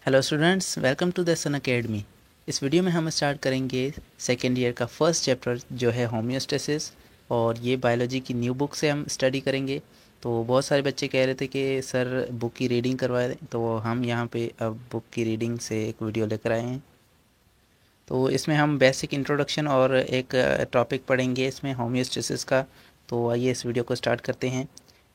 Hello students, welcome to the Sun Academy. इस video में हम स्टार्ट करेंगे सेकेंड ईयर का फर्स्ट चैप्टर जो है होम्योस्टेसिस। और ये बायोलॉजी की न्यू बुक से हम स्टडी करेंगे। तो बहुत सारे बच्चे कह रहे थे कि सर बुक की रीडिंग करवा दें, तो हम यहाँ पे अब बुक की रीडिंग से एक वीडियो लेकर आए हैं। तो इसमें हम बेसिक इंट्रोडक्शन और एक टॉपिक पढ़ेंगे इसमें होम्योस्टेसिस का। तो आइए इस वीडियो को स्टार्ट करते हैं।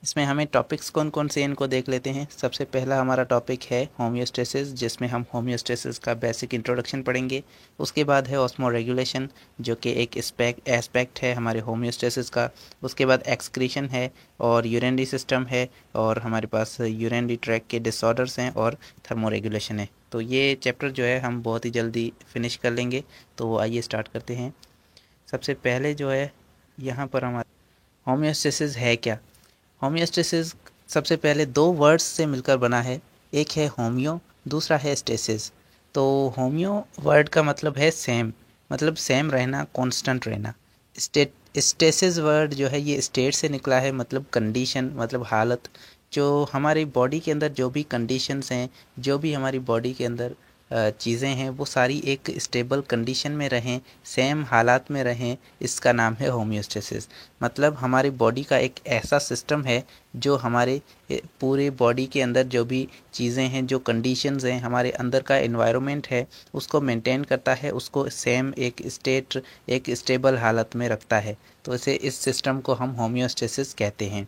इसमें हमें टॉपिक्स कौन कौन से इनको देख लेते हैं। सबसे पहला हमारा टॉपिक है होम्योस्टेसिस, जिसमें हम होम्योस्टेसिस का बेसिक इंट्रोडक्शन पढ़ेंगे। उसके बाद है ऑस्मो रेगुलेशन, जो कि एक एस्पेक्ट है हमारे होम्योस्टेसिस का। उसके बाद एक्सक्रीशन है और यूरिनरी सिस्टम है, और हमारे पास यूरिनरी ट्रैक के डिसऑर्डर्स हैं और थर्मो रेगुलेशन है। तो ये चैप्टर जो है हम बहुत ही जल्दी फिनिश कर लेंगे। तो आइए स्टार्ट करते हैं। सबसे पहले जो है यहाँ पर हमारा होम्योस्टेसिस है क्या। होम्योस्टेसिस सबसे पहले दो वर्ड्स से मिलकर बना है। एक है होम्यो, दूसरा है स्टेसिस। तो होम्यो वर्ड का मतलब है सेम, मतलब सेम रहना, कांस्टेंट रहना। स्टेट स्टेसिस वर्ड जो है ये स्टेट से निकला है, मतलब कंडीशन, मतलब हालत। जो हमारी बॉडी के अंदर जो भी कंडीशंस हैं, जो भी हमारी बॉडी के अंदर चीज़ें हैं, वो सारी एक स्टेबल कंडीशन में रहें, सेम हालात में रहें, इसका नाम है होम्योस्टेसिस। मतलब हमारी बॉडी का एक ऐसा सिस्टम है जो हमारे पूरे बॉडी के अंदर जो भी चीज़ें हैं, जो कंडीशंस हैं, हमारे अंदर का एनवायरनमेंट है, उसको मेंटेन करता है, उसको सेम एक स्टेट, एक स्टेबल हालत में रखता है। तो इस सिस्टम को हम होम्योस्टेसिस कहते हैं।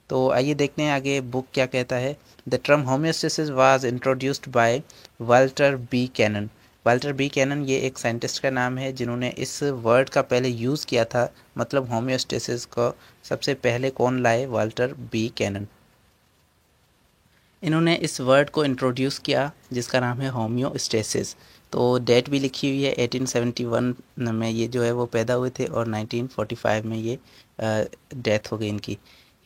तो आइए देखते हैं आगे बुक क्या कहता है। The term homeostasis was introduced by Walter B Cannon. Walter B Cannon ये एक साइंटिस्ट का नाम है जिन्होंने इस वर्ड का पहले यूज़ किया था। मतलब होम्योस्टेसिस को सबसे पहले कौन लाए? Walter B Cannon. इन्होंने इस वर्ड को इंट्रोड्यूस किया जिसका नाम है होम्योस्टेसिस। तो डेट भी लिखी हुई है, 1871 में ये जो है वो पैदा हुए थे और 1945 में ये डेथ हो गई इनकी।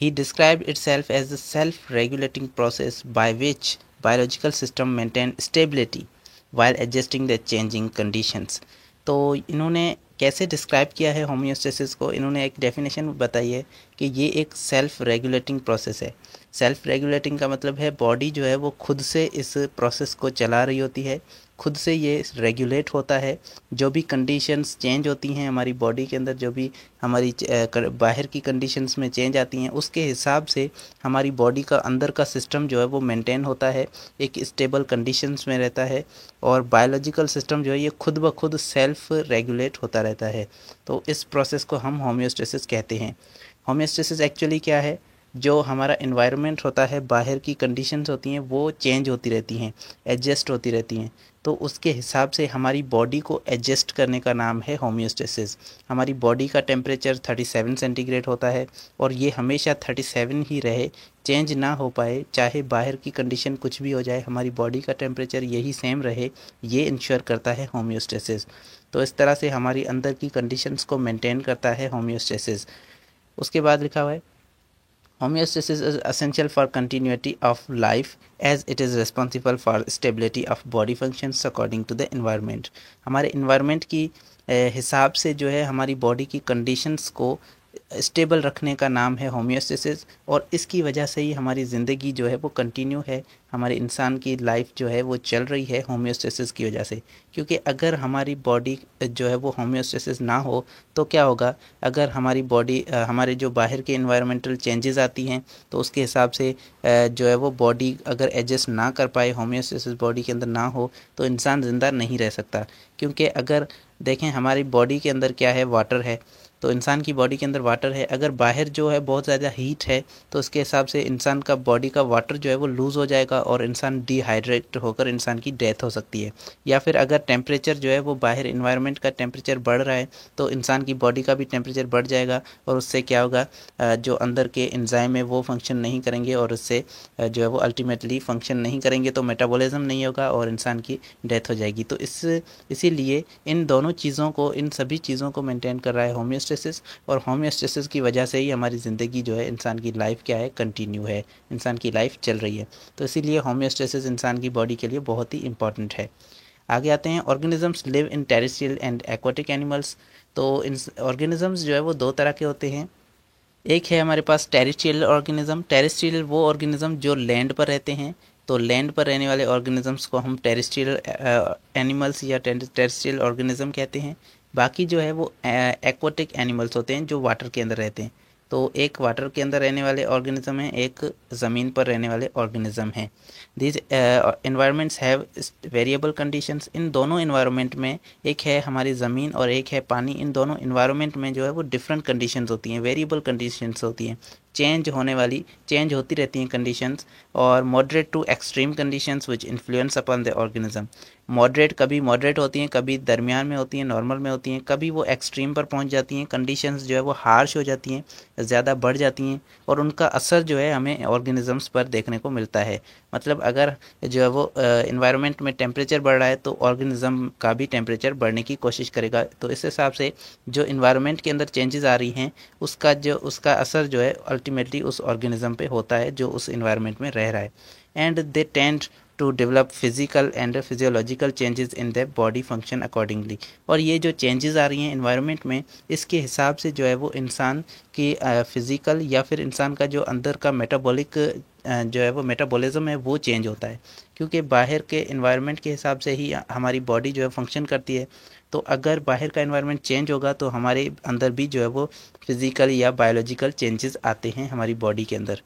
He described itself as the self-regulating process by which biological system maintain stability while adjusting the changing conditions। तो इन्होंने कैसे डिस्क्राइब किया है होम्योस्टेसिस को? इन्होंने एक डेफिनेशन बताई है कि ये एक सेल्फ रेगुलेटिंग प्रोसेस है। सेल्फ रेगुलेटिंग का मतलब है बॉडी जो है वो खुद से इस प्रोसेस को चला रही होती है, खुद से ये रेगुलेट होता है। जो भी कंडीशंस चेंज होती हैं हमारी बॉडी के अंदर, जो भी हमारी बाहर की कंडीशंस में चेंज आती हैं, उसके हिसाब से हमारी बॉडी का अंदर का सिस्टम जो है वो मेंटेन होता है, एक स्टेबल कंडीशंस में रहता है। और बायोलॉजिकल सिस्टम जो है ये खुद ब खुद सेल्फ रेगुलेट होता रहता है। तो इस प्रोसेस को हम होम्योस्टेसिस कहते हैं। होम्योस्टेसिस एक्चुअली क्या है? जो हमारा इन्वायरमेंट होता है, बाहर की कंडीशंस होती हैं, वो चेंज होती रहती हैं, एडजस्ट होती रहती हैं। तो उसके हिसाब से हमारी बॉडी को एडजस्ट करने का नाम है होम्योस्टेसिस। हमारी बॉडी का टेम्परेचर 37 सेंटीग्रेड होता है और ये हमेशा 37 ही रहे, चेंज ना हो पाए। चाहे बाहर की कंडीशन कुछ भी हो जाए, हमारी बॉडी का टेम्परेचर यही सेम रहे, ये इंश्योर करता है होम्योस्टेसिस। तो इस तरह से हमारी अंदर की कंडीशंस को मेंटेन करता है होम्योस्टेसिस। उसके बाद लिखा हुआ है homeostasis is essential for continuity of life as it is responsible for stability of body functions according to the environment। हमारे environment की हिसाब से जो है हमारी बॉडी की कंडीशंस को स्टेबल रखने का नाम है होम्योस्टेसिस। और इसकी वजह से ही हमारी ज़िंदगी जो है वो कंटिन्यू है, हमारे इंसान की लाइफ जो है वो चल रही है होम्योस्टेसिस की वजह से। क्योंकि अगर हमारी बॉडी जो है वो होम्योस्टेसिस ना हो तो क्या होगा? अगर हमारी बॉडी हमारे जो बाहर के इन्वायरमेंटल चेंजेस आती हैं, तो उसके हिसाब से जो है वो बॉडी अगर एडजस्ट ना कर पाए, होम्योस्टेसिस बॉडी के अंदर ना हो, तो इंसान ज़िंदा नहीं रह सकता। क्योंकि अगर देखें हमारी बॉडी के अंदर क्या है, वाटर है। तो इंसान की बॉडी के अंदर वाटर है, अगर बाहर जो है बहुत ज़्यादा हीट है तो उसके हिसाब से इंसान का बॉडी का वाटर जो है वो लूज़ हो जाएगा और इंसान डिहाइड्रेट होकर इंसान की डेथ हो सकती है। या फिर अगर टेम्परेचर जो है वो बाहर इन्वायरमेंट का टेम्परेचर बढ़ रहा है तो इंसान की बॉडी का भी टेम्परेचर बढ़ जाएगा, और उससे क्या होगा? जो अंदर के एंजाइम है वो फंक्शन नहीं करेंगे, और उससे जो है वो अल्टीमेटली फंक्शन नहीं करेंगे, तो मेटाबॉलिज्म नहीं होगा और इंसान की डेथ हो जाएगी। तो इसीलिए इन दोनों चीज़ों को, इन सभी चीज़ों को मेंटेन कर रहा है होम्योस्टेसिस। और होम्योस्टेसिस की वजह से ही हमारी ज़िंदगी जो है, इंसान की लाइफ क्या है, कंटिन्यू है, इंसान की लाइफ चल रही है। तो इसीलिए होम्योस्टेसिस इंसान की बॉडी के लिए बहुत ही इंपॉर्टेंट है। आगे आते हैं, organisms live in terrestrial and aquatic animals. तो इन ऑर्गेनिजम्स जो है वो दो तरह के होते हैं। एक है हमारे पास टेरेस्ट्रियल ऑर्गेनिज्म। टेरेस्ट्रियल वो ऑर्गेनिज्म जो लैंड पर रहते हैं, तो लैंड पर रहने वाले ऑर्गेनिजम्स को हम टेरेस्ट्रियल एनिमल्स या टेरेस्ट्रियल ऑर्गेनिज्म कहते हैं। बाकी जो है वो एक्वाटिक एनिमल्स होते हैं जो वाटर के अंदर रहते हैं। तो एक वाटर के अंदर रहने वाले ऑर्गेनिज्म हैं, एक ज़मीन पर रहने वाले ऑर्गेनिज्म हैं। These environments have variable conditions. इन दोनों इन्वायरमेंट में, एक है हमारी ज़मीन और एक है पानी, इन दोनों इन्वायरमेंट में जो है वो डिफरेंट कंडीशंस होती हैं, वेरिएबल कंडीशंस होती हैं, चेंज होती रहती हैं कंडीशंस। और moderate to extreme conditions which influence upon the organism. कभी मॉडरेट होती हैं, कभी दरमियान में होती हैं, नॉर्मल में होती हैं, कभी वो एक्सट्रीम पर पहुंच जाती हैं, कंडीशंस जो है वो हार्श हो जाती हैं, ज़्यादा बढ़ जाती हैं, और उनका असर जो है हमें ऑर्गेनिजम्स पर देखने को मिलता है। मतलब अगर जो है वो इन्वायरमेंट में टेम्परेचर बढ़ रहा है तो ऑर्गेनिज्म का भी टेम्परेचर बढ़ने की कोशिश करेगा। तो इस हिसाब से जो इन्वायरमेंट के अंदर चेंजेस आ रही हैं उसका असर जो है अल्टीमेटली उस ऑर्गेनिज्म पे होता है जो उस इन्वायरमेंट में रह रहा है। And they tend to develop physical and physiological changes in the body function accordingly. और ये जो चेंजेस आ रही हैं इन्वायरमेंट में, इसके हिसाब से जो है वो इंसान की फिज़िकल या फिर इंसान का जो अंदर का मेटाबॉलिक जो है वो मेटाबॉलिज्म है वो चेंज होता है। क्योंकि बाहर के इन्वायरमेंट के हिसाब से ही हमारी बॉडी जो है फंक्शन करती है। तो अगर बाहर का इन्वायरमेंट चेंज होगा तो हमारे अंदर भी जो है वो फिज़िकल या बायोलॉजिकल चेंजेस आते हैं हमारी बॉडी के अंदर।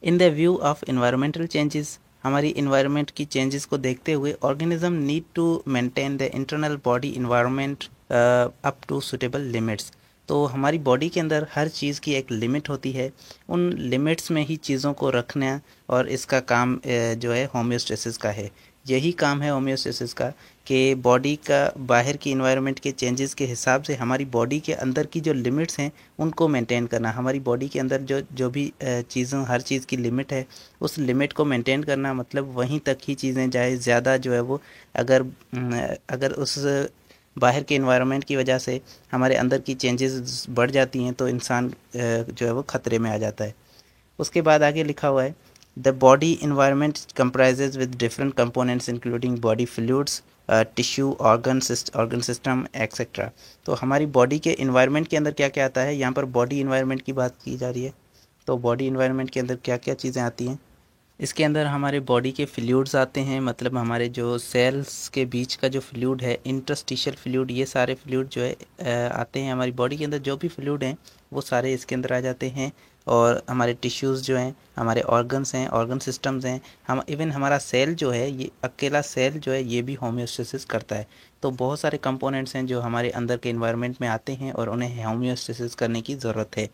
In the view of environmental changes, हमारी इन्वायरमेंट की चेंजेस को देखते हुए organism need to maintain the internal body environment up to suitable limits. तो हमारी बॉडी के अंदर हर चीज़ की एक लिमिट होती है, उन लिमिट्स में ही चीज़ों को रखना, और इसका काम जो है होम्योस्टेसिस का है। यही काम है होम्योस्टेसिस का कि बॉडी का बाहर की इन्वायरमेंट के चेंजेस के हिसाब से हमारी बॉडी के अंदर की जो लिमिट्स हैं उनको मेंटेन करना। हमारी बॉडी के अंदर जो भी चीज़ों हर चीज़ की लिमिट है, उस लिमिट को मेंटेन करना, मतलब वहीं तक ही चीज़ें जाए, ज़्यादा जो है वो अगर उस बाहर के इन्वायरमेंट की वजह से हमारे अंदर की चेंजेस बढ़ जाती हैं तो इंसान जो है वो ख़तरे में आ जाता है। उसके बाद आगे लिखा हुआ है, the body environment comprises with different components including body fluids, tissue, organ system etcetera. तो हमारी बॉडी के इन्वायरमेंट के अंदर क्या क्या आता है, यहाँ पर बॉडी इन्वायरमेंट की बात की जा रही है। तो बॉडी इन्वायरमेंट के अंदर क्या क्या चीज़ें आती हैं, इसके अंदर हमारे बॉडी के फ्लूइड्स आते हैं, मतलब हमारे जो सेल्स के बीच का जो फ्लूइड है, इंटरस्टिशियल फ्लूइड, ये सारे फ्लूइड जो है आते हैं हमारी बॉडी के अंदर। जो भी फ्लूइड हैं वो सारे इसके अंदर आ जाते हैं। और हमारे टिश्यूज़ जो हैं, हमारे ऑर्गन्स हैं, ऑर्गन सिस्टम्स हैं, हम इवन हमारा सेल जो है, ये अकेला सेल जो है ये भी होम्योस्टेसिस करता है। तो बहुत सारे कंपोनेंट्स हैं जो हमारे अंदर के इन्वायरमेंट में आते हैं और उन्हें होम्योस्टेसिस करने की ज़रूरत है।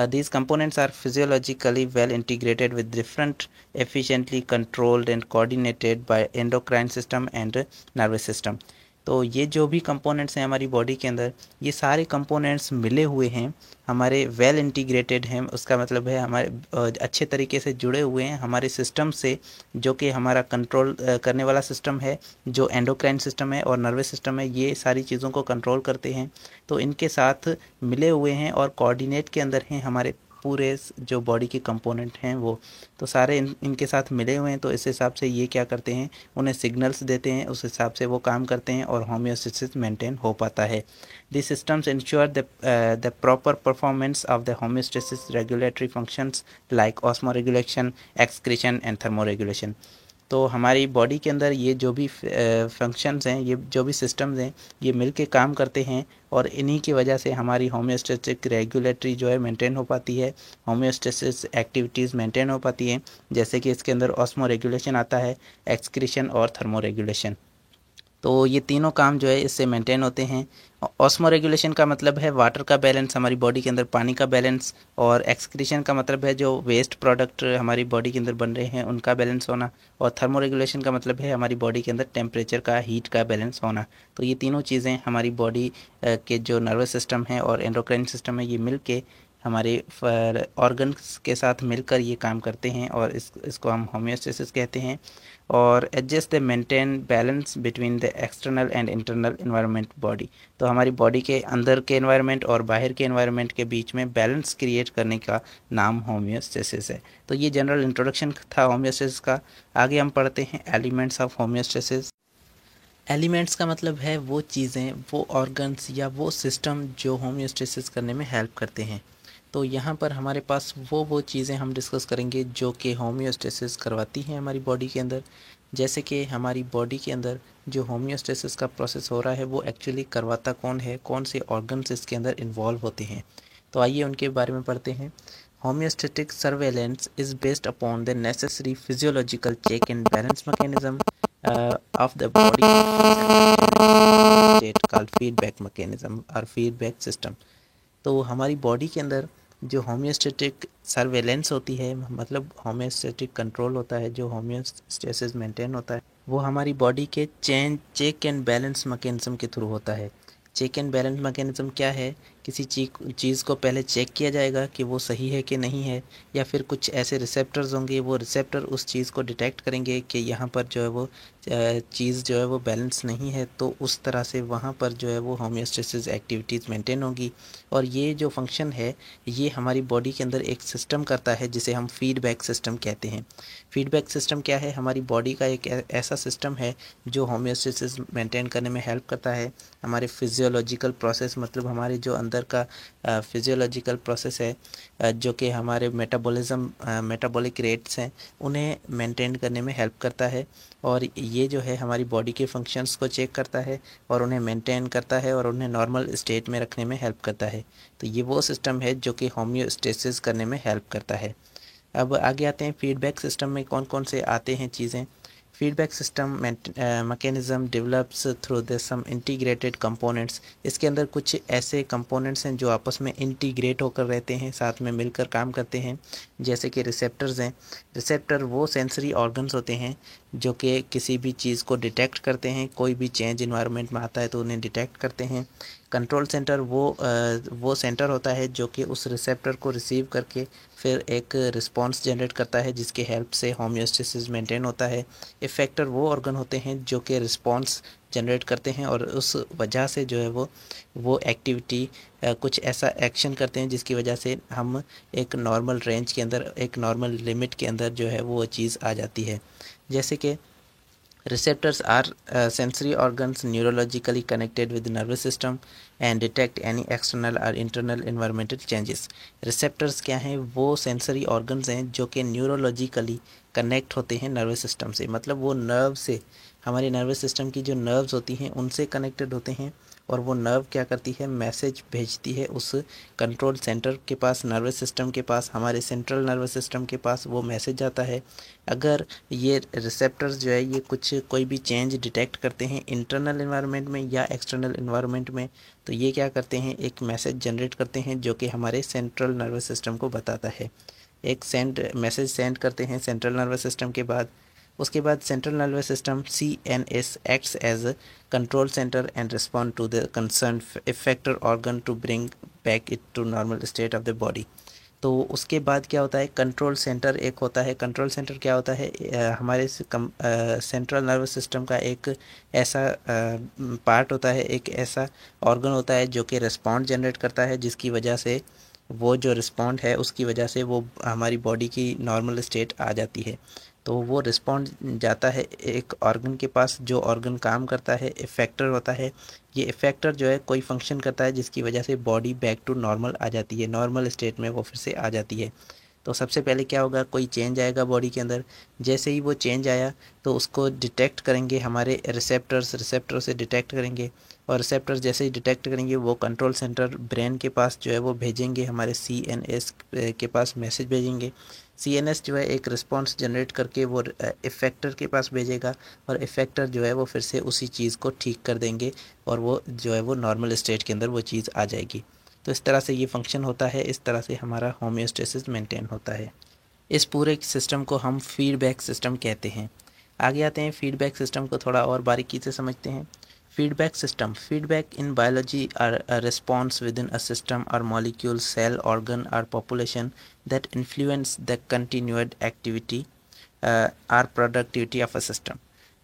These components are physiologically well integrated with different efficiently controlled and coordinated by endocrine system and nervous system। तो ये जो भी कंपोनेंट्स हैं हमारी बॉडी के अंदर, ये सारे कंपोनेंट्स मिले हुए हैं, हमारे वेल इंटीग्रेटेड हैं। उसका मतलब है हमारे अच्छे तरीके से जुड़े हुए हैं हमारे सिस्टम से, जो कि हमारा कंट्रोल करने वाला सिस्टम है, जो एंडोक्राइन सिस्टम है और नर्वस सिस्टम है, ये सारी चीज़ों को कंट्रोल करते हैं। तो इनके साथ मिले हुए हैं और कोऑर्डिनेट के अंदर हैं हमारे पूरे जो बॉडी के कंपोनेंट हैं वो। तो सारे इनके साथ मिले हुए हैं, तो इस हिसाब से ये क्या करते हैं, उन्हें सिग्नल्स देते हैं, उस हिसाब से वो काम करते हैं और होम्योस्टेसिस मेंटेन हो पाता है। This systems ensure the proper performance of the homeostasis regulatory functions like osmoregulation, excretion and thermoregulation. तो हमारी बॉडी के अंदर ये जो भी फंक्शंस हैं, ये जो भी सिस्टम्स हैं, ये मिल के काम करते हैं और इन्हीं की वजह से हमारी होम्योस्टेटिक रेगुलेटरी जो है मेंटेन हो पाती है, होम्योस्टेसिस एक्टिविटीज़ मेंटेन हो पाती हैं। जैसे कि इसके अंदर ऑस्मो रेगुलेशन आता है, एक्सक्रीशन और थर्मो रेगुलेशन। तो ये तीनों काम जो है इससे मेंटेन होते हैं। ऑस्मो रेगुलेशन का मतलब है वाटर का बैलेंस, हमारी बॉडी के अंदर पानी का बैलेंस, और एक्सक्रीशन का मतलब है जो वेस्ट प्रोडक्ट हमारी बॉडी के अंदर बन रहे हैं उनका बैलेंस होना, और थर्मो रेगुलेशन का मतलब है हमारी बॉडी के अंदर टेम्परेचर का, हीट का बैलेंस होना। तो ये तीनों चीज़ें हमारी बॉडी के जो नर्वस सिस्टम है और एंडोक्राइन सिस्टम है, ये मिल के हमारे ऑर्गन्स के साथ मिलकर ये काम करते हैं और इसको हम होम्योस्टेसिस कहते हैं। और adjust the maintain balance between the external and internal environment body. तो हमारी बॉडी के अंदर के इन्वायरमेंट और बाहर के इन्वायरमेंट के बीच में बैलेंस क्रिएट करने का नाम होम्योस्टेसिस है। तो ये जनरल इंट्रोडक्शन था होम्योस्टेसिस का। आगे हम पढ़ते हैं एलिमेंट्स ऑफ होम्योस्टेसिस। एलिमेंट्स का मतलब है वो चीज़ें, वो ऑर्गन्स या वो सिस्टम जो होम्योस्टेसिस करने में हेल्प करते हैं। तो यहाँ पर हमारे पास वो चीज़ें हम डिस्कस करेंगे जो कि होम्योस्टेसिस करवाती हैं हमारी बॉडी के अंदर। जैसे कि हमारी बॉडी के अंदर जो होम्योस्टेसिस का प्रोसेस हो रहा है वो एक्चुअली करवाता कौन है, कौन से ऑर्गन्स इसके अंदर इन्वॉल्व होते हैं। तो आइए उनके बारे में पढ़ते हैं। Homeostatic surveillance is based upon the necessary physiological check and balance mechanism of the body state called feedback mechanism or feedback system। तो हमारी बॉडी के अंदर जो होम्योस्टेटिक सर्वेलेंस होती है, मतलब होम्योस्टेटिक कंट्रोल होता है, जो होम्योस्टेसिस मेंटेन होता है, वो हमारी बॉडी के चेक एंड बैलेंस मैकेनिज्म के थ्रू होता है। चेक एंड बैलेंस मैकेनिज्म क्या है? किसी चीज़ को पहले चेक किया जाएगा कि वो सही है कि नहीं है, या फिर कुछ ऐसे रिसेप्टर्स होंगे, वो रिसेप्टर उस चीज़ को डिटेक्ट करेंगे कि यहाँ पर जो है वो चीज़ जो है वो बैलेंस नहीं है, तो उस तरह से वहाँ पर जो है वो होम्योस्टेसिस एक्टिविटीज़ मेंटेन होगी। और ये जो फंक्शन है ये हमारी बॉडी के अंदर एक सिस्टम करता है जिसे हम फीडबैक सिस्टम कहते हैं। फीडबैक सिस्टम क्या है? हमारी बॉडी का एक ऐसा सिस्टम है जो होम्योस्टेसिस मेंटेन करने में हेल्प करता है। हमारे फिजियोलॉजिकल प्रोसेस, मतलब हमारे जो अंदर का फिजियोलॉजिकल प्रोसेस है, जो कि हमारे मेटाबॉलिक रेट्स हैं, उन्हें मेंटेन करने में हेल्प करता है। और ये जो है हमारी बॉडी के फंक्शंस को चेक करता है और उन्हें मेंटेन करता है और उन्हें नॉर्मल स्टेट में रखने में हेल्प करता है। तो ये वो सिस्टम है जो कि होम्योस्टेसिस करने में हेल्प करता है। अब आगे आते हैं फीडबैक सिस्टम में कौन कौन से आते हैं चीज़ें। Feedback system mechanism develops through the some integrated components. इसके अंदर कुछ ऐसे कंपोनेंट्स हैं जो आपस में इंटीग्रेट होकर रहते हैं, साथ में मिलकर काम करते हैं। जैसे कि रिसेप्टर्स हैं। रिसेप्टर वो सेंसरी ऑर्गन्स होते हैं जो कि किसी भी चीज़ को डिटेक्ट करते हैं, कोई भी चेंज इन्वायरमेंट में आता है तो उन्हें डिटेक्ट करते हैं। कंट्रोल सेंटर वो सेंटर होता है जो कि उस रिसेप्टर को रिसीव करके फिर एक रिस्पॉन्स जनरेट करता है जिसके हेल्प से होम्योस्टेसिस मेंटेन होता है। इफेक्टर वो ऑर्गन होते हैं जो कि रिस्पॉन्स जनरेट करते हैं और उस वजह से जो है वो एक्टिविटी कुछ ऐसा एक्शन करते हैं जिसकी वजह से हम एक नॉर्मल रेंज के अंदर, एक नॉर्मल लिमिट के अंदर जो है वो चीज़ आ जाती है। जैसे कि receptors are sensory organs neurologically connected with the nervous system and detect any external or internal environmental changes। receptors क्या हैं? वो sensory organs हैं जो कि neurologically कनेक्ट होते हैं नर्वस सिस्टम से, मतलब वो नर्व से, हमारे नर्वस सिस्टम की जो नर्व्स होती हैं उनसे कनेक्टेड होते हैं। और वो नर्व क्या करती है? मैसेज भेजती है उस कंट्रोल सेंटर के पास, नर्वस सिस्टम के पास, हमारे सेंट्रल नर्वस सिस्टम के पास वो मैसेज जाता है। अगर ये रिसेप्टर्स जो है ये कोई भी चेंज डिटेक्ट करते हैं इंटरनल इन्वायरमेंट में या एक्सटर्नल इन्वायरमेंट में, तो ये क्या करते हैं? एक मैसेज जनरेट करते हैं जो कि हमारे सेंट्रल नर्वस सिस्टम को बताता है। एक मैसेज सेंड करते हैं सेंट्रल नर्वस सिस्टम के बाद। उसके बाद central nervous system CNS acts as a control centre and respond to the concern effector organ to bring back it to normal state of the body. तो उसके बाद क्या होता है? कंट्रोल सेंटर एक होता है। कंट्रोल सेंटर क्या होता है? हमारे सेंट्रल नर्वस सिस्टम का एक ऐसा पार्ट होता है, एक ऐसा ऑर्गन होता है जो कि रिस्पॉन्ड जनरेट करता है, जिसकी वजह से वो जो रिस्पॉन्ड है उसकी वजह से वो हमारी बॉडी की नॉर्मल स्टेट आ जाती है। तो वो रिस्पॉन्ड जाता है एक ऑर्गन के पास, जो ऑर्गन काम करता है इफेक्टर होता है। ये इफेक्टर जो है कोई फंक्शन करता है जिसकी वजह से बॉडी बैक टू नॉर्मल आ जाती है, नॉर्मल स्टेट में वो फिर से आ जाती है। तो सबसे पहले क्या होगा? कोई चेंज आएगा बॉडी के अंदर। जैसे ही वो चेंज आया तो उसको डिटेक्ट करेंगे हमारे रिसेप्टर से डिटेक्ट करेंगे। और रिसेप्टर्स जैसे ही डिटेक्ट करेंगे वो कंट्रोल सेंटर ब्रेन के पास जो है वो भेजेंगे, हमारे CNS के पास मैसेज भेजेंगे। CNS जो है एक रिस्पॉन्स जनरेट करके वो इफेक्टर के पास भेजेगा और इफेक्टर जो है वो फिर से उसी चीज़ को ठीक कर देंगे और वो जो है वो नॉर्मल स्टेट के अंदर वो चीज़ आ जाएगी। तो इस तरह से ये फंक्शन होता है, इस तरह से हमारा होम्योस्टेसिस मेंटेन होता है। इस पूरे सिस्टम को हम फीडबैक सिस्टम कहते हैं। आगे आते हैं फीडबैक सिस्टम को थोड़ा और बारीकी से समझते हैं। Feedback system, feedback in biology are a response within a system और मॉलिक्यूल, सेल, ऑर्गन और population that influence the continued activity or productivity of a system.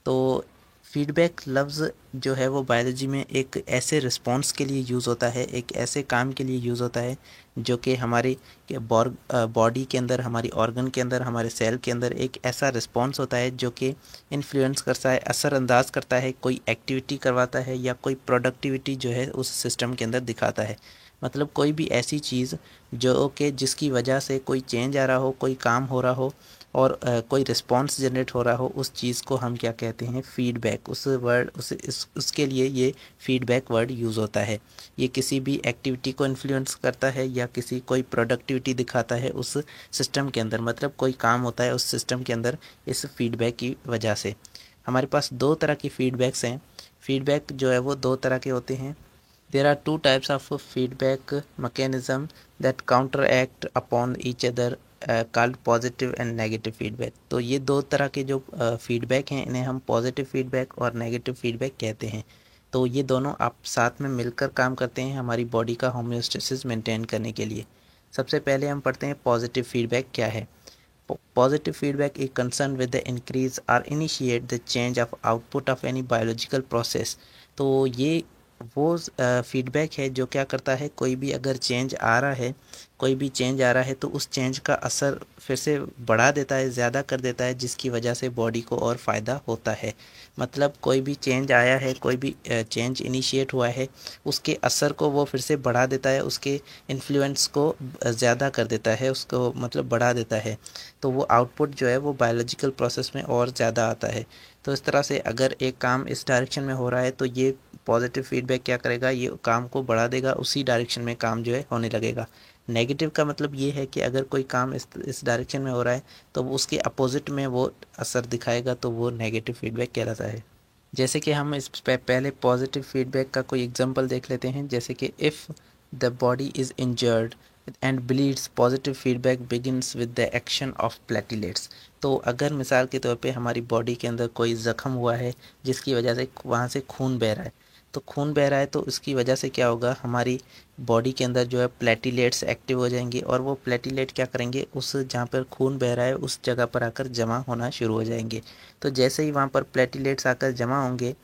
तो फीडबैक लफ्ज़ जो है वो बायोलॉजी में एक ऐसे रिस्पॉन्स के लिए यूज़ होता है, एक ऐसे काम के लिए यूज़ होता है जो कि हमारी बॉडी के अंदर, हमारी ऑर्गन के अंदर, हमारे सेल के अंदर एक ऐसा रिस्पॉन्स होता है जो कि इन्फ्लुएंस करता है, असरअंदाज करता है, कोई एक्टिविटी करवाता है या कोई प्रोडक्टिविटी जो है उस सिस्टम के अंदर दिखाता है। मतलब कोई भी ऐसी चीज़ जो कि जिसकी वजह से कोई चेंज आ रहा हो, कोई काम हो रहा हो और कोई रिस्पॉन्स जनरेट हो रहा हो, उस चीज़ को हम क्या कहते हैं, फीडबैक। उस वर्ड उसके लिए ये फीडबैक वर्ड यूज़ होता है। ये किसी भी एक्टिविटी को इन्फ्लुएंस करता है या किसी कोई प्रोडक्टिविटी दिखाता है उस सिस्टम के अंदर, मतलब कोई काम होता है उस सिस्टम के अंदर इस फीडबैक की वजह से। हमारे पास दो तरह की फीडबैक्स हैं। फीडबैक जो है वो दो तरह के होते हैं। There are two types of feedback mechanism that counteract upon each other, called positive and negative feedback. तो ये दो तरह के जो फीडबैक हैं इन्हें हम पॉजिटिव फीडबैक और नेगेटिव फीडबैक कहते हैं। तो ये दोनों आप साथ में मिलकर काम करते हैं हमारी बॉडी का होम्योस्टेसिस मेंटेन करने के लिए। सबसे पहले हम पढ़ते हैं पॉजिटिव फीडबैक क्या है। Positive feedback is concerned with the increase or initiate the change of output of any biological process। तो ये वो फीडबैक है जो क्या करता है, कोई भी अगर चेंज आ रहा है, कोई भी चेंज आ रहा है तो उस चेंज का असर फिर से बढ़ा देता है, ज़्यादा कर देता है, जिसकी वजह से बॉडी को और फ़ायदा होता है। मतलब कोई भी चेंज आया है, कोई भी चेंज इनिशिएट हुआ है, उसके असर को वो फिर से बढ़ा देता है, उसके इन्फ्लुएंस को ज़्यादा कर देता है, उसको मतलब बढ़ा देता है। तो वो आउटपुट जो है वो बायोलॉजिकल प्रोसेस में और ज़्यादा आता है। तो इस तरह से अगर एक काम इस डायरेक्शन में हो रहा है तो ये पॉजिटिव फीडबैक क्या करेगा, ये काम को बढ़ा देगा, उसी डायरेक्शन में काम जो है होने लगेगा। नेगेटिव का मतलब ये है कि अगर कोई काम इस डायरेक्शन में हो रहा है तो वो उसके अपोजिट में वो असर दिखाएगा, तो वो नेगेटिव फीडबैक कहलाता है। जैसे कि हम इस पहले पॉजिटिव फीडबैक का कोई एग्जांपल देख लेते हैं। जैसे कि if the body is injured and bleeds, positive feedback begins with the action of platelets. तो अगर मिसाल के तौर पे हमारी बॉडी के अंदर कोई ज़ख्म हुआ है जिसकी वजह से वहाँ से खून बह रहा है, तो खून बह रहा है तो उसकी वजह से क्या होगा, हमारी बॉडी के अंदर जो है प्लेटिलेट्स एक्टिव हो जाएंगे और वो प्लेटिलेट क्या करेंगे, उस जहाँ पर खून बह रहा है उस जगह पर आकर जमा होना शुरू हो जाएंगे। तो जैसे ही वहाँ पर प्लेटिलेट्स आकर जमा होंगे,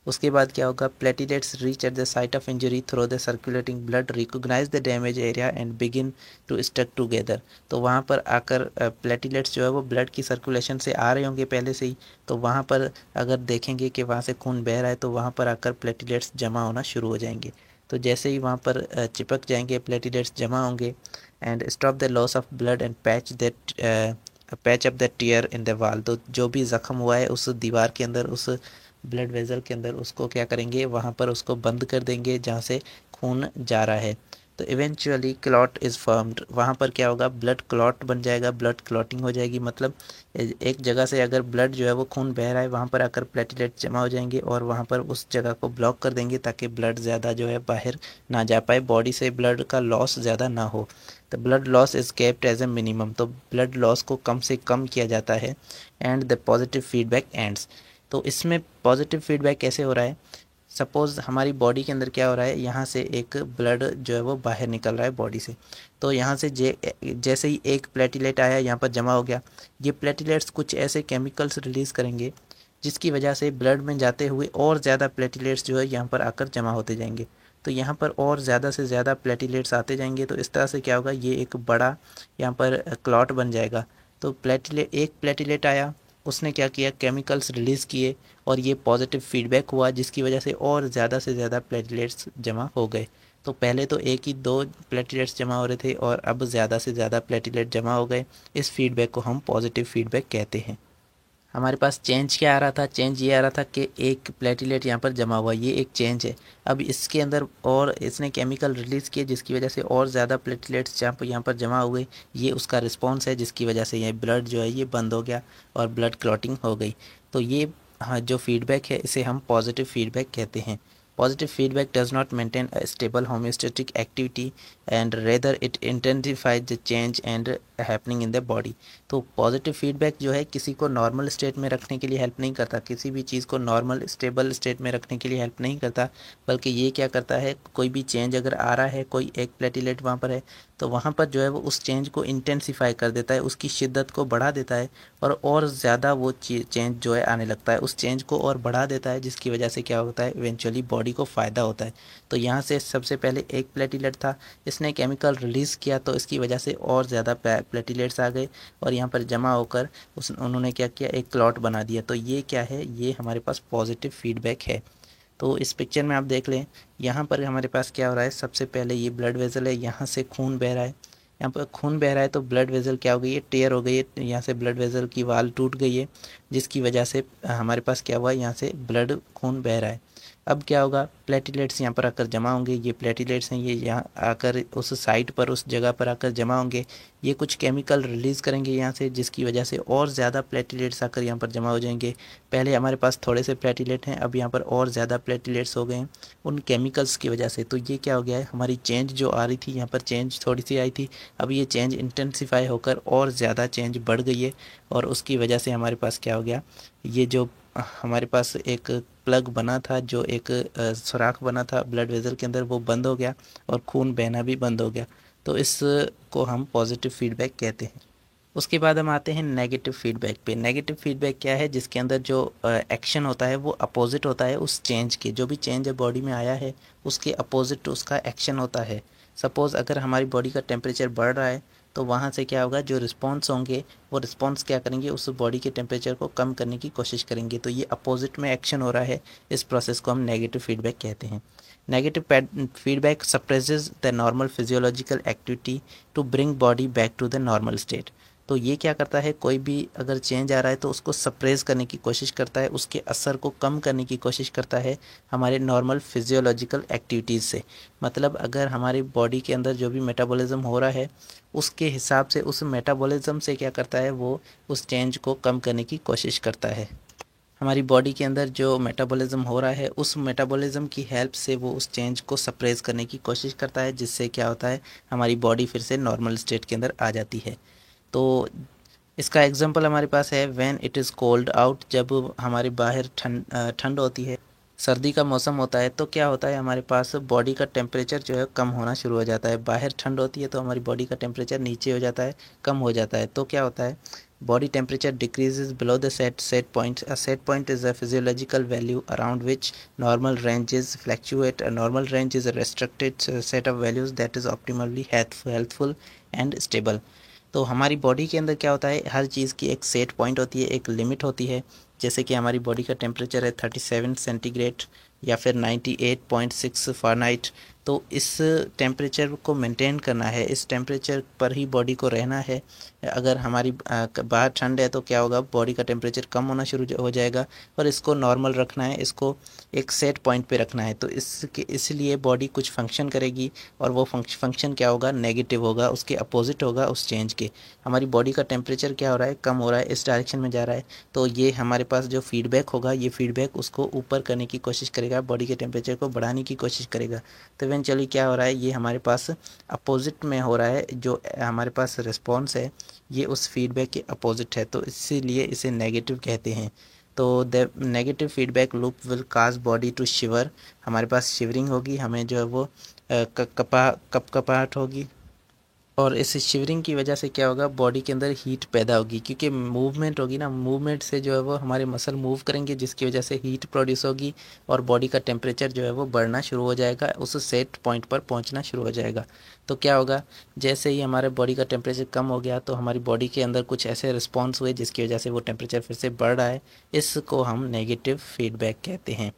उसके बाद क्या होगा, platelets reach at the site of injury through the circulating blood, recognise the damage area and begin to stuck together. तो वहाँ पर आकर प्लेटिलेट्स जो है वो ब्लड की सर्कुलेशन से आ रहे होंगे पहले से ही, तो वहाँ पर अगर देखेंगे कि वहाँ से खून बह रहा है तो वहाँ पर आकर प्लेटिलेट्स जमा होना शुरू हो जाएंगे। तो जैसे ही वहाँ पर चिपक जाएंगे, प्लेटिलेट्स जमा होंगे and stop the loss of blood and patch up the tier in the वाल। तो जो भी ज़ख्म हुआ है उस दीवार के अंदर, उस ब्लड वेजल के अंदर, उसको क्या करेंगे, वहाँ पर उसको बंद कर देंगे जहाँ से खून जा रहा है। तो इवेंचुअली क्लॉट इज़ फॉर्म्ड, वहाँ पर क्या होगा, ब्लड क्लॉट बन जाएगा, ब्लड क्लॉटिंग हो जाएगी। मतलब एक जगह से अगर ब्लड जो है वो खून बह रहा है, वहाँ पर आकर प्लेटलेट जमा हो जाएंगे और वहाँ पर उस जगह को ब्लॉक कर देंगे ताकि ब्लड ज़्यादा जो है बाहर ना जा पाए, बॉडी से ब्लड का लॉस ज़्यादा ना हो। तो blood loss is kept as a minimum, तो ब्लड लॉस को कम से कम किया जाता है। And the positive feedback ends. तो इसमें पॉजिटिव फीडबैक कैसे हो रहा है, सपोज़ हमारी बॉडी के अंदर क्या हो रहा है, यहाँ से एक ब्लड जो है वो बाहर निकल रहा है बॉडी से। तो यहाँ से जैसे ही एक प्लेटिलेट आया यहाँ पर जमा हो गया, ये प्लेटिलेट्स कुछ ऐसे केमिकल्स रिलीज़ करेंगे जिसकी वजह से ब्लड में जाते हुए और ज़्यादा प्लेटिलेट्स जो है यहाँ पर आकर जमा होते जाएंगे। तो यहाँ पर और ज़्यादा से ज़्यादा प्लेटिलेट्स आते जाएंगे, तो इस तरह से क्या होगा, ये एक बड़ा यहाँ पर क्लॉट बन जाएगा। तो एक प्लेटिलेट आया, उसने क्या किया, केमिकल्स रिलीज़ किए और ये पॉजिटिव फीडबैक हुआ जिसकी वजह से और ज़्यादा से ज़्यादा प्लेटलेट्स जमा हो गए। तो पहले तो एक ही दो प्लेटलेट्स जमा हो रहे थे और अब ज़्यादा से ज़्यादा प्लेटलेट जमा हो गए। इस फीडबैक को हम पॉजिटिव फीडबैक कहते हैं। हमारे पास चेंज क्या आ रहा था, चेंज ये आ रहा था कि एक प्लेटिलेट यहाँ पर जमा हुआ, ये एक चेंज है। अब इसके अंदर और इसने केमिकल रिलीज़ किए जिसकी वजह से और ज़्यादा प्लेटलेट्स यहाँ पर जमा हो गई, ये उसका रिस्पॉन्स है जिसकी वजह से ये ब्लड जो है ये बंद हो गया और ब्लड क्लॉटिंग हो गई। तो ये हाँ जो फीडबैक है इसे हम पॉजिटिव फीडबैक कहते हैं। Positive feedback does not maintain a stable homeostatic activity and rather it intensifies the change and happening in the body। तो पॉजिटिव फीडबैक जो है किसी को नॉर्मल स्टेट में रखने के लिए हेल्प नहीं करता, किसी भी चीज़ को नॉर्मल स्टेबल स्टेट में रखने के लिए हेल्प नहीं करता, बल्कि ये क्या करता है, कोई भी चेंज अगर आ रहा है, कोई एक प्लेटिलेट वहाँ पर है तो वहाँ पर जो है वो उस चेंज को इंटेंसिफाई कर देता है, उसकी शिद्दत को बढ़ा देता है और ज़्यादा वो चेंज जो है आने लगता है, उस चेंज को और बढ़ा देता है जिसकी वजह से क्या होता है, इवेंचुअली बॉडी को फ़ायदा होता है। तो यहाँ से सबसे पहले एक प्लेटिलेट था, इसने केमिकल रिलीज़ किया तो इसकी वजह से और ज़्यादा प्लेटिलेट्स आ गए और यहाँ पर जमा होकर उन्होंने क्या किया, एक क्लॉट बना दिया। तो ये क्या है, ये हमारे पास पॉजिटिव फीडबैक है। तो इस पिक्चर में आप देख लें, यहाँ पर हमारे पास क्या हो रहा है, सबसे पहले ये ब्लड वेज़ल है, यहाँ से खून बह रहा है, यहाँ पर खून बह रहा है तो ब्लड वेज़ल क्या हो गई है, टेयर हो गई है, यहाँ से ब्लड वेज़ल की वाल टूट गई है, जिसकी वजह से हमारे पास क्या हुआ, यहाँ से ब्लड खून बह रहा है। अब क्या होगा, प्लेटिलेट्स यहाँ पर आकर जमा होंगे, ये प्लेटिलेट्स हैं, ये यहाँ आकर उस साइट पर, उस जगह पर आकर जमा होंगे, ये कुछ केमिकल रिलीज़ करेंगे यहाँ से, जिसकी वजह से और ज़्यादा प्लेटिलेट्स आकर यहाँ पर जमा हो जाएंगे। पहले हमारे पास थोड़े से प्लेटिलेट हैं, अब यहाँ पर और ज़्यादा प्लेटिलेट्स हो गए हैं उन केमिकल्स की वजह से। तो ये क्या हो गया है, हमारी चेंज जो आ रही थी, यहाँ पर चेंज थोड़ी सी आई थी, अब ये चेंज इंटेंसिफाई होकर और ज़्यादा चेंज बढ़ गई है, और उसकी वजह से हमारे पास क्या हो गया, ये जो हमारे पास एक प्लग बना था, जो एक सुराख बना था ब्लड वेज़ल के अंदर, वो बंद हो गया और खून बहना भी बंद हो गया। तो इसको हम पॉजिटिव फीडबैक कहते हैं। उसके बाद हम आते हैं नेगेटिव फीडबैक पे। नेगेटिव फीडबैक क्या है, जिसके अंदर जो एक्शन होता है वो अपोजिट होता है उस चेंज के, जो भी चेंज बॉडी में आया है उसके अपोजिट उसका एक्शन होता है। सपोज़ अगर हमारी बॉडी का टेम्परेचर बढ़ रहा है तो वहाँ से क्या होगा, जो रिस्पॉन्स होंगे वो रिस्पॉन्स क्या करेंगे, उस बॉडी के टेम्परेचर को कम करने की कोशिश करेंगे। तो ये अपोजिट में एक्शन हो रहा है, इस प्रोसेस को हम नेगेटिव फीडबैक कहते हैं। Negative feedback suppresses the normal physiological activity to bring body back to the normal state. तो ये क्या करता है, कोई भी अगर चेंज आ रहा है तो उसको सप्रेस करने की कोशिश करता है, उसके असर को कम करने की कोशिश करता है हमारे नॉर्मल फिजियोलॉजिकल एक्टिविटीज़ से। मतलब अगर हमारी बॉडी के अंदर जो भी मेटाबॉलिज्म हो रहा है उसके हिसाब से, उस मेटाबॉलिज्म से क्या करता है, वो उस चेंज को कम करने की कोशिश करता है। हमारी बॉडी के अंदर जो मेटाबॉलिज्म हो रहा है उस मेटाबॉलिज्म की हेल्प से वो उस चेंज को सप्रेस करने की कोशिश करता है, जिससे क्या होता है, हमारी बॉडी फिर से नॉर्मल स्टेट के अंदर आ जाती है। तो इसका एग्जांपल हमारे पास है when it is cold out, जब हमारे बाहर ठंड होती है, सर्दी का मौसम होता है, तो क्या होता है, हमारे पास बॉडी का टेम्परेचर जो है कम होना शुरू हो जाता है। बाहर ठंड होती है तो हमारी बॉडी का टेम्परेचर नीचे हो जाता है, कम हो जाता है। तो क्या होता है, body temperature decreases below the set point. A set point is a physiological value around which normal ranges fluctuate. A normal range is a restricted set of values that is optimally healthful and stable. तो हमारी body के अंदर क्या होता है, हर चीज़ की एक set point होती है, एक लिमिट होती है। जैसे कि हमारी बॉडी का टेम्परेचर है 37 सेंटीग्रेड या फिर 98.6 फ़ारेनहाइट। तो इस टेम्परेचर को मेंटेन करना है, इस टेम्परेचर पर ही बॉडी को रहना है। अगर हमारी बाहर ठंड है तो क्या होगा, बॉडी का टेम्परेचर कम होना शुरू हो जाएगा, और इसको नॉर्मल रखना है, इसको एक सेट पॉइंट पे रखना है। तो इसलिए बॉडी कुछ फंक्शन करेगी, और वो फंक्शन क्या होगा, नेगेटिव होगा, उसके अपोजिट होगा उस चेंज के। हमारी बॉडी का टेम्परेचर क्या हो रहा है, कम हो रहा है, इस डायरेक्शन में जा रहा है, तो ये हमारे पास जो फीडबैक होगा, ये फीडबैक उसको ऊपर करने की कोशिश करेगा, बॉडी के टेम्परेचर को बढ़ाने की कोशिश करेगा। तो इवेंचुअली क्या हो रहा है, ये हमारे पास अपोजिट में हो रहा है, जो हमारे पास रिस्पॉन्स है ये उस फीडबैक के अपोजिट है, तो इसीलिए इसे नेगेटिव कहते हैं। तो the negative feedback loop will cause body to shiver, हमारे पास शिवरिंग होगी, हमें जो है वो कपकपाहट होगी, और इस शिवरिंग की वजह से क्या होगा, बॉडी के अंदर हीट पैदा होगी, क्योंकि मूवमेंट होगी ना, मूवमेंट से जो है वो हमारे मसल मूव करेंगे, जिसकी वजह से हीट प्रोड्यूस होगी, और बॉडी का टेम्परेचर जो है वो बढ़ना शुरू हो जाएगा, उस सेट पॉइंट पर पहुंचना शुरू हो जाएगा। तो क्या होगा, जैसे ही हमारे बॉडी का टेम्परेचर कम हो गया तो हमारी बॉडी के अंदर कुछ ऐसे रिस्पॉन्स हुए जिसकी वजह से वो टेम्परेचर फिर से बढ़ रहा है, इसको हम नेगेटिव फीडबैक कहते हैं।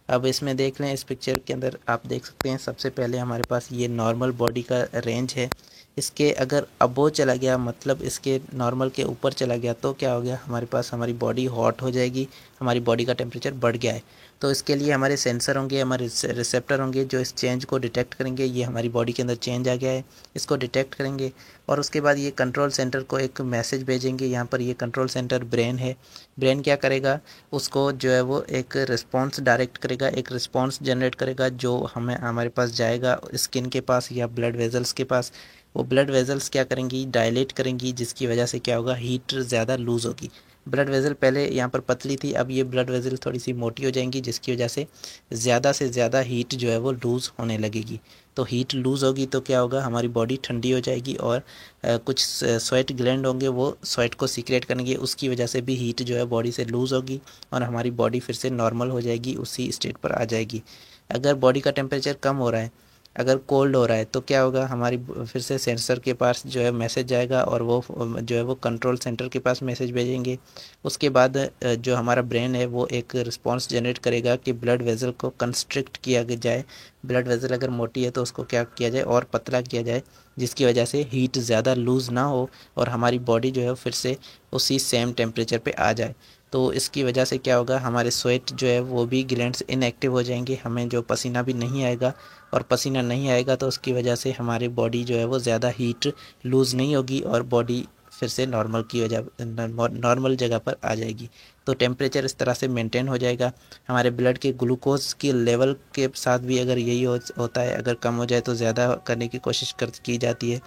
अब इसमें देख लें, इस पिक्चर के अंदर आप देख सकते हैं, सबसे पहले हमारे पास ये नॉर्मल बॉडी का रेंज है, इसके अगर अबो चला गया, मतलब इसके नॉर्मल के ऊपर चला गया, तो क्या हो गया, हमारे पास हमारी बॉडी हॉट हो जाएगी, हमारी बॉडी का टेम्परेचर बढ़ गया है। तो इसके लिए हमारे सेंसर होंगे, हमारे रिसेप्टर होंगे, जो इस चेंज को डिटेक्ट करेंगे, ये हमारी बॉडी के अंदर चेंज आ गया है, इसको डिटेक्ट करेंगे, और उसके बाद ये कंट्रोल सेंटर को एक मैसेज भेजेंगे। यहाँ पर ये कंट्रोल सेंटर ब्रेन है, ब्रेन क्या करेगा, उसको जो है वो एक रिस्पॉन्स डायरेक्ट करेगा, एक रिस्पॉन्स जनरेट करेगा, जो हमारे पास जाएगा स्किन के पास या ब्लड वेजल्स के पास। वो ब्लड वेजल्स क्या करेंगी, डायलेट करेंगी, जिसकी वजह से क्या होगा, हीट ज़्यादा लूज़ होगी। ब्लड वेजल पहले यहाँ पर पतली थी, अब ये ब्लड वेजल थोड़ी सी मोटी हो जाएंगी, जिसकी वजह से ज़्यादा हीट जो है वो लूज़ होने लगेगी। तो हीट लूज़ होगी तो क्या होगा, हमारी बॉडी ठंडी हो जाएगी, और कुछ स्वेट ग्लैंड होंगे, वो स्वेट को सीक्रेट करेंगे, उसकी वजह से भी हीट जो है बॉडी से लूज़ होगी, और हमारी बॉडी फिर से नॉर्मल हो जाएगी, उसी स्टेट पर आ जाएगी। अगर बॉडी का टेम्परेचर कम हो रहा है अगर कोल्ड हो रहा है तो क्या होगा, हमारी फिर से सेंसर के पास जो है मैसेज जाएगा और वो जो है वो कंट्रोल सेंटर के पास मैसेज भेजेंगे। उसके बाद जो हमारा ब्रेन है वो एक रिस्पॉन्स जनरेट करेगा कि ब्लड वेज़ल को कंस्ट्रिक्ट किया जाए। ब्लड वेज़ल अगर मोटी है तो उसको क्या किया जाए, और पतला किया जाए, जिसकी वजह से हीट ज़्यादा लूज़ ना हो और हमारी बॉडी जो है फिर से उसी सेम टेम्परेचर पे आ जाए। तो इसकी वजह से क्या होगा, हमारे स्वेट जो है वो भी ग्लैंड्स इनएक्टिव हो जाएंगे, हमें जो पसीना भी नहीं आएगा। और पसीना नहीं आएगा तो उसकी वजह से हमारी बॉडी जो है वो ज़्यादा हीट लूज़ नहीं होगी और बॉडी फिर से नॉर्मल की वजह नॉर्मल जगह पर आ जाएगी। तो टेम्परेचर इस तरह से मेंटेन हो जाएगा। हमारे ब्लड के ग्लूकोज के लेवल के साथ भी अगर यही होता है, अगर कम हो जाए तो ज़्यादा करने की कोशिश की जाती है।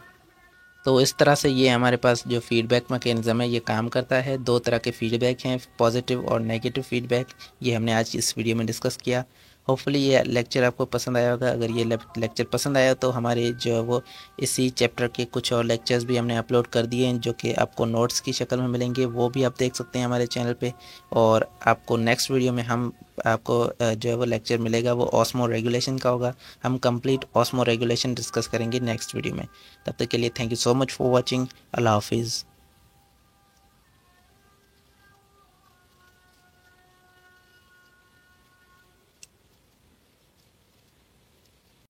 तो इस तरह से ये हमारे पास जो फीडबैक मैकेनिज़्म है ये काम करता है। दो तरह के फीडबैक हैं, पॉजिटिव और नेगेटिव फीडबैक। ये हमने आज इस वीडियो में डिस्कस किया। होपफुली ये लेक्चर आपको पसंद आया होगा। अगर ये लेक्चर पसंद आया तो हमारे जो है वो इसी चैप्टर के कुछ और लेक्चर्स भी हमने अपलोड कर दिए हैं, जो कि आपको नोट्स की शक्ल में मिलेंगे, वो भी आप देख सकते हैं हमारे चैनल पे। और आपको नेक्स्ट वीडियो में हम आपको जो है वो लेक्चर मिलेगा वो ऑस्मो रेगुलेशन का होगा। हम कंप्लीट ऑस्मो रेगुलेशन डिस्कस करेंगे नेक्स्ट वीडियो में। तब तक के लिए thank you so much for watching. अल्लाह हाफिज़।